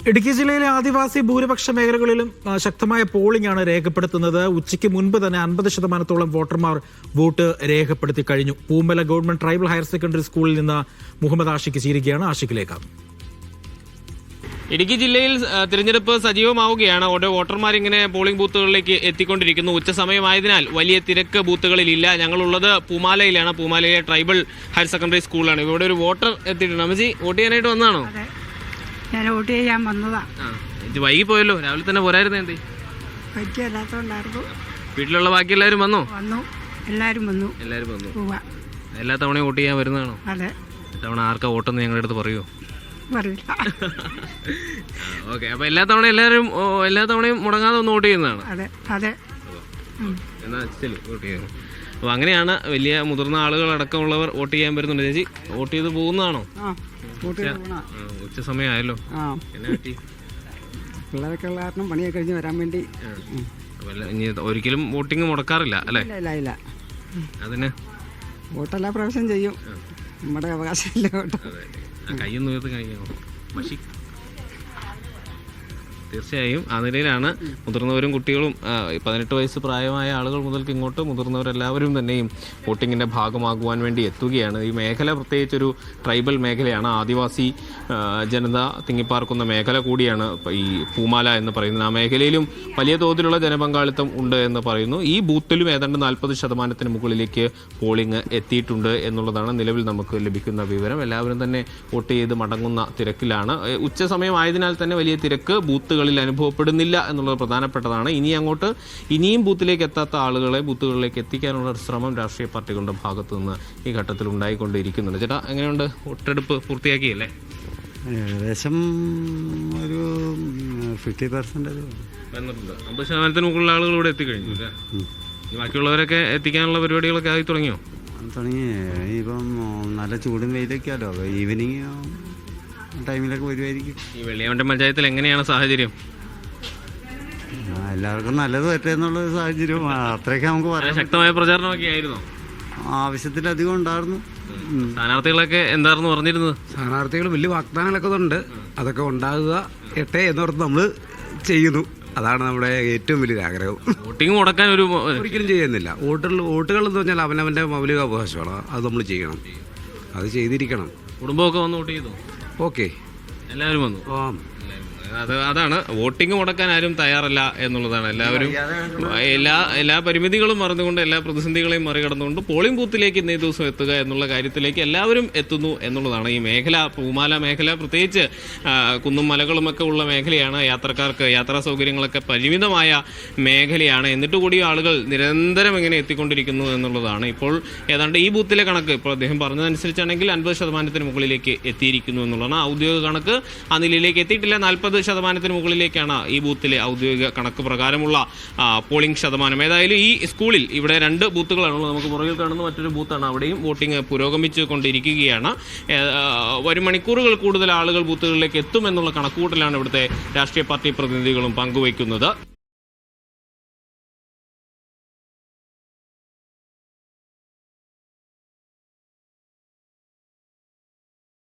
ഇടുക്കി ജില്ലയിലെ ആദിവാസി ഭൂരിപക്ഷ മേഖലകളിലും ശക്തമായ പോളിംഗ് ആണ് രേഖപ്പെടുത്തുന്നത്. ഉച്ചയ്ക്ക് മുൻപ് തന്നെ 50% വോട്ടർമാർ വോട്ട് രേഖപ്പെടുത്തി കഴിഞ്ഞു. Poomala government tribal higher secondary സ്കൂളിൽ നിന്ന് മുഹമ്മദ് ആഷിഖ് ചേരുകയാണ്. ആഷിഖിലേക്ക്. ഇടുക്കി ജില്ലയിൽ തിരഞ്ഞെടുപ്പ് സജീവമാവുകയാണ്. ഓരോ വോട്ടർമാരിങ്ങനെ പോളിംഗ് ബൂത്തുകളിലേക്ക് എത്തിക്കൊണ്ടിരിക്കുന്നു. ഉച്ചസമയമായതിനാൽ വലിയ തിരക്ക് ബൂത്തുകളിലില്ല. ഞങ്ങളുള്ളത് പൂമാലയിലാണ്. പൂമാലയിലെ ട്രൈബൽ ഹയർ സെക്കൻഡറി സ്കൂളിലാണ്. ഇവിടെ ഒരു വോട്ടർ എത്തിയിട്ടുണ്ട്. അമ്മച്ചി, വോട്ട് ചെയ്യാനായിട്ട് വന്നതാണോ? ഞാൻ വോട്ട് ചെയ്യാൻ വന്നതാ. ഇത് വൈകി പോയല്ലോ, രാവിലെ തന്നെ പോരായിരുന്നു. എന്ത് പറ്റിയല്ലാത്തോണ്ടായിരുന്നു. വീട്ടിലുള്ള ബാക്കി എല്ലാവരും വന്നോ? വന്നു, എല്ലാവരും വന്നു. എല്ലാ തവണയും വോട്ട് ചെയ്യാൻ വരുന്നതാണോ? അതെ. തവണ ആർക്കാ വോട്ടെന്ന് ഞങ്ങളുടെ അടുത്ത് പറയുമോ? പറയില്ല. ഓക്കെ, അപ്പൊ എല്ലാ തവണയും മുടങ്ങാതെ ഒന്ന് വോട്ട് ചെയ്യുന്നതാണ്. അതെ അതെ. എന്നാ വോട്ട് ചെയ്യുന്നു. അപ്പൊ അങ്ങനെയാണ് വലിയ മുതിർന്ന ആളുകൾ അടക്കമുള്ളവർ വോട്ട് ചെയ്യാൻ വരുന്നുണ്ട്. ചേച്ചി, വോട്ട് ചെയ്ത് പോകുന്നതാണോ? ഉച്ച സമയമായല്ലോ, പിള്ളേരൊക്കെ ഉള്ള കാരണം പണിയൊക്കെ കഴിഞ്ഞ് വരാൻ വേണ്ടി. ഇനി ഒരിക്കലും വോട്ടിംഗ് മുടക്കാറില്ല അല്ലേ? ഇല്ല. അതിന് വോട്ടെല്ലാ പ്രാവശ്യം ചെയ്യും. നമ്മുടെ അവകാശമില്ല വോട്ട്. കയ്യൊന്നും ഉയർത്തി കഴിയാമോ? മഷി. തീർച്ചയായും ആ നിലയിലാണ് മുതിർന്നവരും കുട്ടികളും 18 വയസ്സ് പ്രായമായ ആളുകൾ മുതൽക്ക് ഇങ്ങോട്ട് മുതിർന്നവരെല്ലാവരും തന്നെയും വോട്ടിങ്ങിൻ്റെ ഭാഗമാകുവാൻ വേണ്ടി എത്തുകയാണ്. ഈ മേഖല പ്രത്യേകിച്ചൊരു ട്രൈബൽ മേഖലയാണ്. ആദിവാസി ജനത തിങ്ങിപ്പാർക്കുന്ന മേഖല കൂടിയാണ് ഈ പൂമാല എന്ന് പറയുന്നത്. ആ മേഖലയിലും വലിയ തോതിലുള്ള ജനപങ്കാളിത്തം ഉണ്ട് എന്ന് പറയുന്നു. ഈ ബൂത്തിലും ഏതാണ്ട് 40% മുകളിലേക്ക് പോളിംഗ് എത്തിയിട്ടുണ്ട് എന്നുള്ളതാണ് നിലവിൽ നമുക്ക് ലഭിക്കുന്ന വിവരം. എല്ലാവരും തന്നെ വോട്ട് ചെയ്ത് മടങ്ങുന്ന തിരക്കിലാണ്. ഉച്ച സമയമായതിനാൽ തന്നെ വലിയ തിരക്ക് ബൂത്തുകളിൽ അനുഭവപ്പെടുന്നില്ല എന്നുള്ളത് പ്രധാനപ്പെട്ടതാണ്. ഇനിയും ബൂത്തിലേക്ക് എത്താത്ത ആളുകളെ ബൂത്തുകളിലേക്ക് എത്തിക്കാനുള്ള ഒരു ശ്രമം രാഷ്ട്രീയ പാർട്ടികളുടെ ഭാഗത്തു നിന്ന് ഈ ഘട്ടത്തിൽ ഉണ്ടായിക്കൊണ്ടിരിക്കുന്നുണ്ട്. ചേട്ടാ, എങ്ങനെയുണ്ട്? വോട്ടെടുപ്പ് പൂർത്തിയാക്കിയല്ലേ? ഏകദേശം ഒരു 50% വന്നിട്ടുണ്ട്. 50% മുകളിലുള്ള ആളുകൾ ഇവിടെ എത്തിക്കഴിഞ്ഞു അല്ലേ? ബാക്കിയുള്ളവരൊക്കെ എത്തിക്കാനുള്ള പരിപാടികളൊക്കെ ആയി തുടങ്ങിയോ? തുടങ്ങി. ഇപ്പം നല്ല ചൂടും വെയിലൊക്കെയാലോ, ഈവനിങ് ടൈമിലൊക്കെ വരുമായിരിക്കും. ഈ വെള്ളിയാമറ്റം പഞ്ചായത്തിൽ എങ്ങനെയാണ് സാഹചര്യം? എല്ലാവർക്കും നല്ലത് പറ്റുന്നുള്ള സാഹചര്യം അത്രയൊക്കെ നമുക്ക് പറയാം. ശക്തമായ പ്രചാരണമൊക്കെ ആയിരുന്നോ? ആവശ്യത്തിലധികം ഉണ്ടായിരുന്നു. സ്ഥാനാർത്ഥികളൊക്കെ എന്തായിരുന്നു പറഞ്ഞിരുന്നത്? സ്ഥാനാർത്ഥികൾ വലിയ വാഗ്ദാനങ്ങളൊക്കെ ഉണ്ട്. അതൊക്കെ ഉണ്ടാകുക എന്നോർത്ത് നമ്മൾ ചെയ്യുന്നു. അതാണ് നമ്മുടെ ഏറ്റവും വലിയൊരു ആഗ്രഹം. വോട്ടിംഗ് മുടക്കാൻ ഒരിക്കലും ചെയ്യുന്നില്ല. വോട്ടുകൾ എന്ന് പറഞ്ഞാൽ അവനവൻ്റെ മൗലിക അവകാശമാണ്. അത് നമ്മൾ ചെയ്യണം, അത് ചെയ്തിരിക്കണം. കുടുംബമൊക്കെ വന്ന് വോട്ട് ചെയ്തു? ഓക്കെ, എല്ലാവരും വന്നു. അതാണ്, വോട്ടിംഗ് മുടക്കാൻ ആരും തയ്യാറല്ല എന്നുള്ളതാണ്. എല്ലാവരും എല്ലാ പരിമിതികളും മറന്നുകൊണ്ട്, എല്ലാ പ്രതിസന്ധികളെയും മറികടന്നുകൊണ്ട് പോളിംഗ് ബൂത്തിലേക്ക് ഇന്നേ ദിവസം എത്തുക എന്നുള്ള കാര്യത്തിലേക്ക് എല്ലാവരും എത്തുന്നു എന്നുള്ളതാണ്. ഈ മേഖല, പൂമാല മേഖല പ്രത്യേകിച്ച് കുന്നും മലകളുമൊക്കെ ഉള്ള മേഖലയാണ്. യാത്രക്കാർക്ക് യാത്രാ സൗകര്യങ്ങളൊക്കെ പരിമിതമായ മേഖലയാണ്. എന്നിട്ട് കൂടി ആളുകൾ നിരന്തരം ഇങ്ങനെ എത്തിക്കൊണ്ടിരിക്കുന്നു എന്നുള്ളതാണ്. ഇപ്പോൾ ഏതാണ്ട് ഈ ബൂത്തിലെ കണക്ക് ഇപ്പോൾ അദ്ദേഹം പറഞ്ഞതനുസരിച്ചാണെങ്കിൽ 50% മുകളിലേക്ക് എത്തിയിരിക്കുന്നു എന്നുള്ളതാണ് ഔദ്യോഗിക കണക്ക്. ആ നിലയിലേക്ക് എത്തിയിട്ടില്ല. 40% മുകളിലേക്കാണ് ഈ ബൂത്തിലെ ഔദ്യോഗിക കണക്ക് പ്രകാരമുള്ള പോളിംഗ് ശതമാനം. ഏതായാലും ഈ സ്കൂളിൽ ഇവിടെ 2 ബൂത്തുകളാണുള്ളത്. നമുക്ക് പുറകിൽ കാണുന്ന മറ്റൊരു ബൂത്താണ്. അവിടെയും വോട്ടിംഗ് പുരോഗമിച്ചു കൊണ്ടിരിക്കുകയാണ്. വരും മണിക്കൂറുകൾ കൂടുതൽ ആളുകൾ ബൂത്തുകളിലേക്ക് എത്തുമെന്നുള്ള കണക്കുകൂട്ടലാണ് ഇവിടുത്തെ രാഷ്ട്രീയ പാർട്ടി പ്രതിനിധികളും പങ്കുവയ്ക്കുന്നത്.